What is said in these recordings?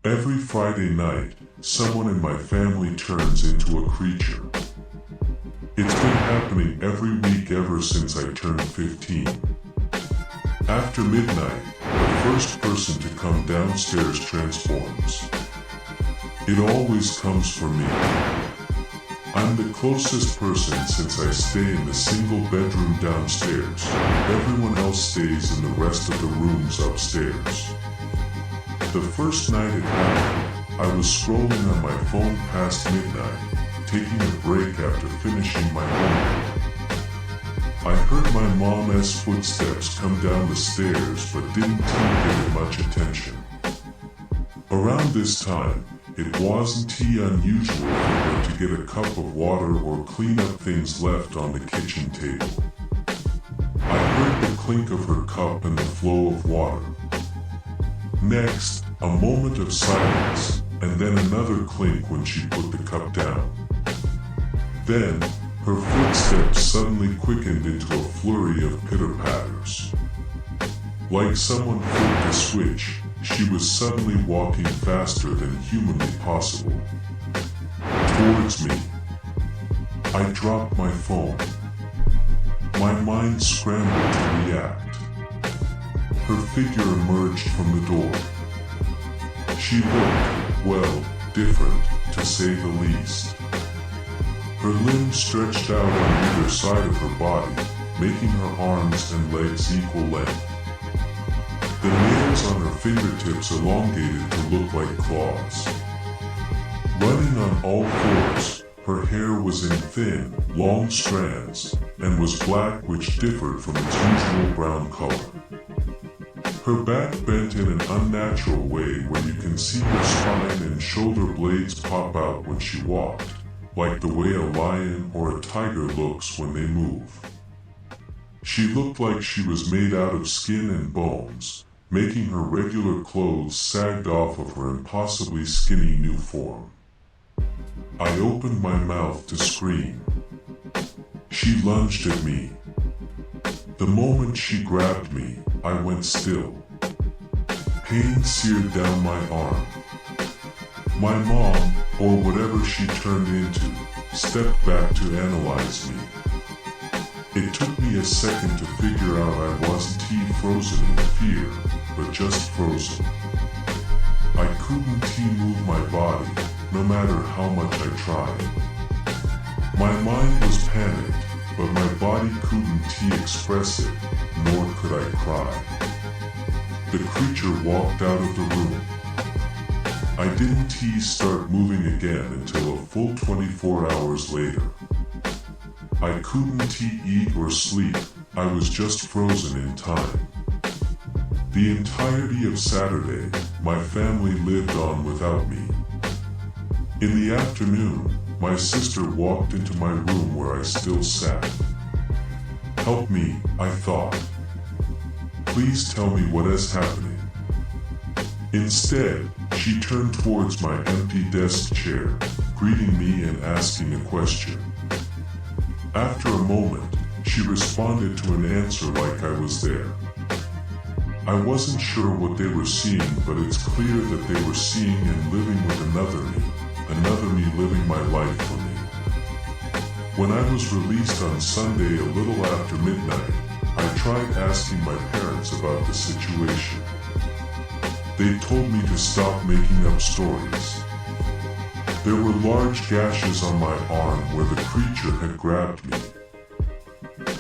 Every Friday night, someone in my family turns into a creature. It's been happening every week ever since I turned 15. After midnight, the first person to come downstairs transforms. It always comes for me. I'm the closest person since I stay in the single bedroom downstairs. Everyone else stays in the rest of the rooms upstairs. The first night it happened, I was scrolling on my phone past midnight, taking a break after finishing my homework. I heard my mom's footsteps come down the stairs but didn't give it much attention. Around this time, it wasn't unusual for her to get a cup of water or clean up things left on the kitchen table. I heard the clink of her cup and the flow of water. Next, a moment of silence, and then another clink when she put the cup down. Then, her footsteps suddenly quickened into a flurry of pitter-patters. Like someone flipped a switch, she was suddenly walking faster than humanly possible. Towards me. I dropped my phone. My mind scrambled to react. Her figure emerged from the door. She looked, well, different, to say the least. Her limbs stretched out on either side of her body, making her arms and legs equal length. The nails on her fingertips elongated to look like claws. Running on all fours, her hair was in thin, long strands, and was black, which differed from its usual brown color. Her back bent in an unnatural way where you can see her spine and shoulder blades pop out when she walked, like the way a lion or a tiger looks when they move. She looked like she was made out of skin and bones, making her regular clothes sagged off of her impossibly skinny new form. I opened my mouth to scream. She lunged at me. The moment she grabbed me, I went still. Pain seared down my arm. My mom, or whatever she turned into, stepped back to analyze me. It took me a second to figure out I wasn't frozen in fear, but just frozen. I couldn't move my body, no matter how much I tried. My mind was panicked, but my body couldn't express it, nor could I cry. The creature walked out of the room. I didn't start moving again until a full 24 hours later. I couldn't eat or sleep, I was just frozen in time. The entirety of Saturday, my family lived on without me. In the afternoon, my sister walked into my room where I still sat. Help me, I thought. Please tell me what is happening. Instead, she turned towards my empty desk chair, greeting me and asking a question. After a moment, she responded to an answer like I was there. I wasn't sure what they were seeing, but it's clear that they were seeing and living with another me living my life for me. When I was released on Sunday a little after midnight, I tried asking my parents about the situation. They told me to stop making up stories. There were large gashes on my arm where the creature had grabbed me.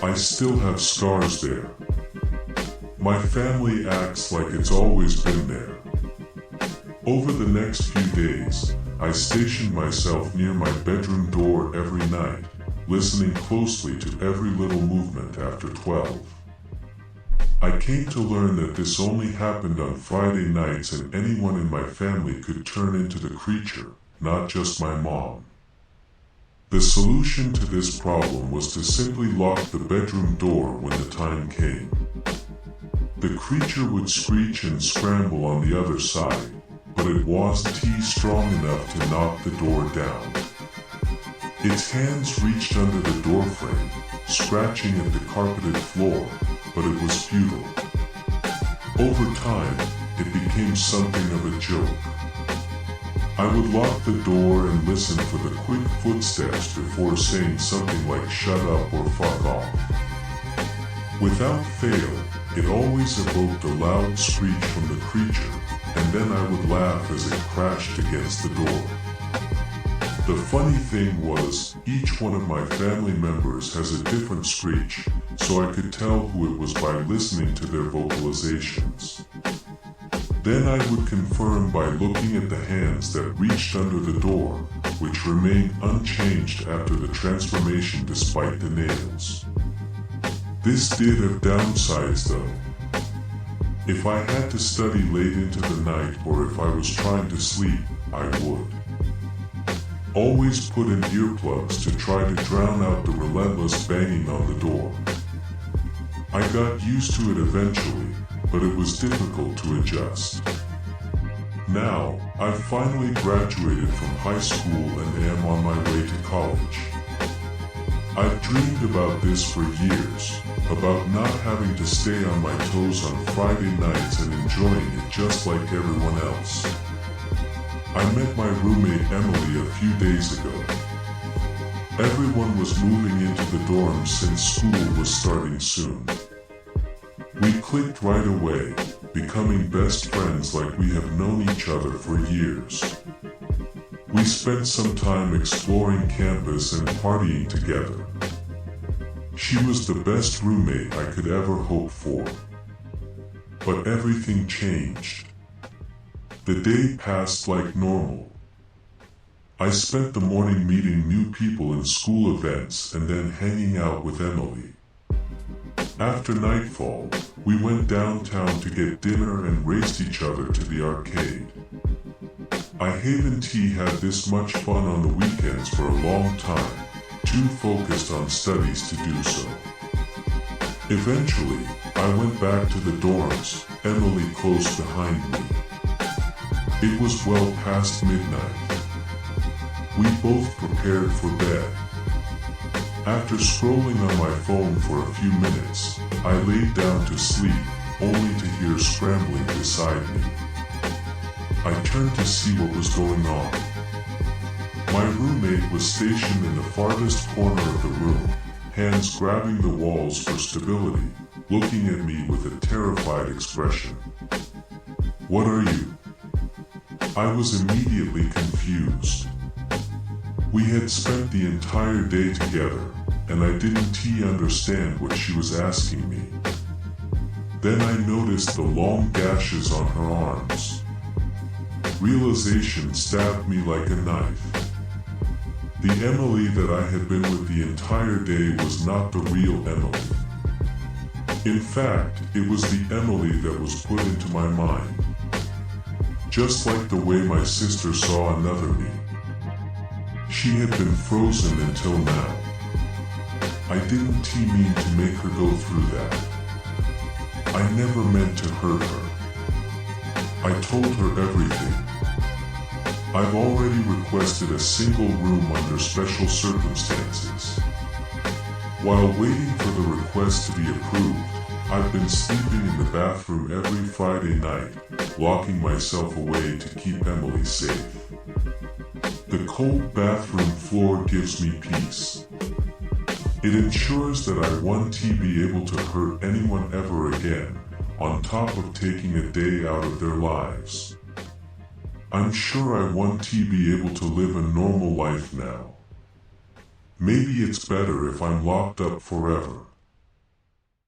I still have scars there. My family acts like it's always been there. Over the next few days, I stationed myself near my bedroom door every night, listening closely to every little movement after 12. I came to learn that this only happened on Friday nights and anyone in my family could turn into the creature, not just my mom. The solution to this problem was to simply lock the bedroom door when the time came. The creature would screech and scramble on the other side, but it wasn't strong enough to knock the door down. Its hands reached under the doorframe, scratching at the carpeted floor, but it was futile. Over time, it became something of a joke. I would lock the door and listen for the quick footsteps before saying something like shut up or fuck off. Without fail, it always evoked a loud screech from the creature, and then I would laugh as it crashed against the door. The funny thing was, each one of my family members has a different screech, so I could tell who it was by listening to their vocalizations. Then I would confirm by looking at the hands that reached under the door, which remained unchanged after the transformation despite the nails. This did have downsides though. If I had to study late into the night or if I was trying to sleep, I would always put in earplugs to try to drown out the relentless banging on the door. I got used to it eventually, but it was difficult to adjust. Now, I've finally graduated from high school and am on my way to college. I've dreamed about this for years, about not having to stay on my toes on Friday nights and enjoying it just like everyone else. I met my roommate Emily a few days ago. Everyone was moving into the dorms since school was starting soon. We clicked right away, becoming best friends like we have known each other for years. We spent some time exploring campus and partying together. She was the best roommate I could ever hope for. But everything changed. The day passed like normal. I spent the morning meeting new people in school events and then hanging out with Emily. After nightfall, we went downtown to get dinner and raced each other to the arcade. I haven't had this much fun on the weekends for a long time, too focused on studies to do so. Eventually, I went back to the dorms, Emily close behind me. It was well past midnight. We both prepared for bed. After scrolling on my phone for a few minutes, I laid down to sleep, only to hear scrambling beside me. I turned to see what was going on. My roommate was stationed in the farthest corner of the room, hands grabbing the walls for stability, looking at me with a terrified expression. "What are you?" I was immediately confused. We had spent the entire day together, and I didn't understand what she was asking me. Then I noticed the long gashes on her arms. Realization stabbed me like a knife. The Emily that I had been with the entire day was not the real Emily. In fact, it was the Emily that was put into my mind. Just like the way my sister saw another me. She had been frozen until now. I didn't mean to make her go through that. I never meant to hurt her. I told her everything. I've already requested a single room under special circumstances. While waiting for the request to be approved, I've been sleeping in the bathroom every Friday night, locking myself away to keep Emily safe. The cold bathroom floor gives me peace. It ensures that I won't be able to hurt anyone ever again, on top of taking a day out of their lives. I'm sure I won't be able to live a normal life now. Maybe it's better if I'm locked up forever.